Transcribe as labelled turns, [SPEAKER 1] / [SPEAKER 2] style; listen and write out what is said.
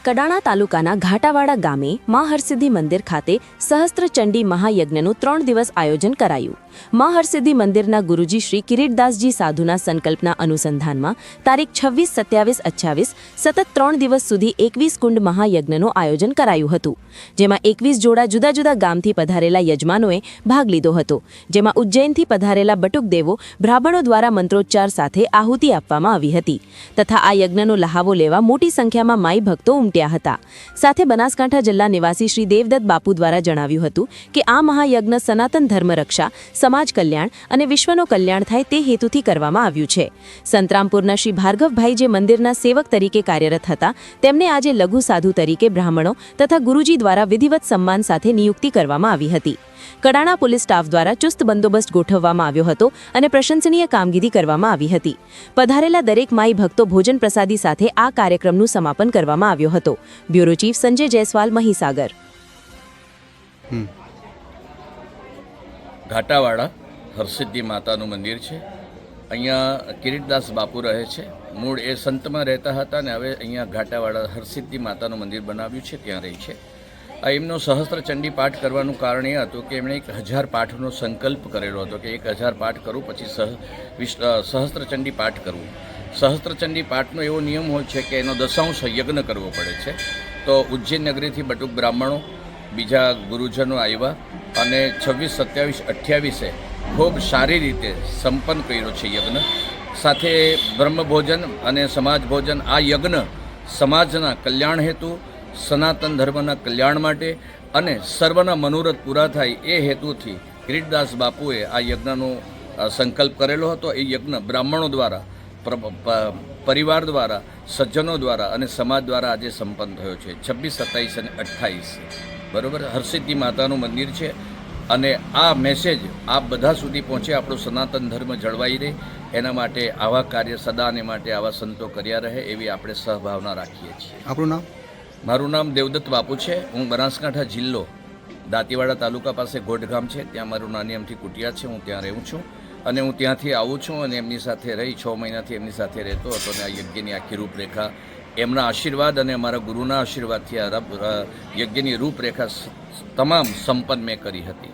[SPEAKER 1] કડાણા તાલુકાના ઘાટાવાડા ગામે મા હરસિદ્ધિ મંદિર ખાતે સહસ્ત્રચંડી મહાયજ્ઞનું 3 દિવસ આયોજન કરાયું। મા હરસિદ્ધિ મંદિરના ગુરુજી શ્રી કિરીટદાસજી સાધુના સંકલ્પના અનુસંધાનમાં તારીખ 26, 27, 28 સતત 3 દિવસ સુધી 21 કુંડ મહાયજ્ઞનું આયોજન કરાયું હતું, જેમાં 21 જોડા જુદા જુદા ગામથી પધારેલા યજમાનોએ ભાગ લીધો હતો, જેમાં ઉજ્જૈનથી પધારેલા બટુકદેવો બ્રાહ્મણો દ્વારા મંત્રોચ્ચાર સાથે આહુતિ આપવામાં આવી હતી તથા આ યજ્ઞનો લહાવો લેવા મોટી સંખ્યામાં માઈ ભક્તો ઉમટ્યા હતા। સાથે બનાસકાંઠા જિલ્લા નિવાસી શ્રી દેવદત્ત બાપુ દ્વારા જણાવ્યું હતું કે આ મહાયજ્ઞ સનાતન ધર્મ રક્ષા, સમાજ કલ્યાણ અને વિશ્વનો કલ્યાણ થાય તે હેતુથી કરવામાં આવ્યું છે। સંતરામપુરના શ્રી ભાર્ગવભાઈ જે મંદિરના સેવક તરીકે કાર્યરત હતા, તેમને આજે લઘુ સાધુ તરીકે બ્રાહ્મણો તથા ગુરુજી દ્વારા વિધિવત સન્માન સાથે નિયુક્તિ કરવામાં આવી હતી। કડાણા પોલીસ સ્ટાફ દ્વારા ચુસ્ત બંદોબસ્ત ગોઠવવામાં આવ્યો હતો અને પ્રશંસનીય કામગીરી કરવામાં આવી હતી। પધારેલા દરેક માઈ ભક્તો ભોજન પ્રસાદી સાથે આ કાર્યક્રમનું સમાપન કરવામાં આવ્યો હતો। Bureau chief Sanjay Jaiswal, Mahisagar.
[SPEAKER 2] ઘાટાવાડા હરસિદ્ધિ માતાનું મંદિર છે। અહીંયા કિરીટદાસ બાપુ રહે છે। મૂળ એ સંતમાં રહેતા હતા અને હવે અહીંયા ઘાટાવાડા હરસિદ્ધિ માતાનું મંદિર બનાવ્યું છે, ત્યાં રહી છે। આ એમનો સહસ્ત્રચંડી પાઠ કરવાનું કારણ એ હતું કે એમણે 1000 પાઠનો સંકલ્પ કરેલો હતો કે 1000 પાઠ કરું પછી સહસ્ત્રચંડી પાઠ કરવું। સહસ્ત્રચંડી પાઠનો એવો નિયમ હોય છે કે એનો દશાંશ યજ્ઞ કરવો પડે છે। તો ઉજ્જૈન નગરીથી બટુક બ્રાહ્મણો, બીજા ગુરુજનો આવ્યા અને 26, 27, 28 ખૂબ સારી રીતે સંપન્ન કર્યો છે યજ્ઞ। સાથે બ્રહ્મભોજન અને સમાજ ભોજન। આ યજ્ઞ સમાજના કલ્યાણ હેતુ, સનાતન ધર્મના કલ્યાણ માટે અને સર્વના મનોરથ પૂરા થાય એ હેતુથી કિરીટદાસ બાપુએ આ યજ્ઞનો સંકલ્પ કરેલો હતો। એ યજ્ઞ બ્રાહ્મણો દ્વારા, પરિવાર દ્વારા, સજ્જનો દ્વારા અને સમાજ દ્વારા આજે સંપન્ન થયો છે। 26, 27 અને 28 બરાબર હરસિદ્ધિ માતાનું મંદિર છે અને આ મેસેજ આપ બધા સુધી પહોંચે, આપણું સનાતન ધર્મ જળવાઈ રહે એના માટે આવા કાર્ય સદાને માટે આવા સંતો કર્યા રહે એવી આપણે સહભાવના રાખીએ છીએ।
[SPEAKER 3] આપણું નામ?
[SPEAKER 2] મારું નામ દેવદત્ત બાપુ છે। હું બનાસકાંઠા જિલ્લો દાંતીવાડા તાલુકા પાસે ગોઠગામ છે, ત્યાં મારું નાની અમથી કુટિયા છે, હું ત્યાં રહું છું અને હું ત્યાંથી આવું છું અને એમની સાથે રહી 6 મહિનાથી એમની સાથે રહેતો હતો અને આ યજ્ઞની આખી રૂપરેખા એમના આશીર્વાદ અને અમારા ગુરુના આશીર્વાદથી આ યજ્ઞની રૂપરેખા તમામ સંપન્ન મેં કરી હતી।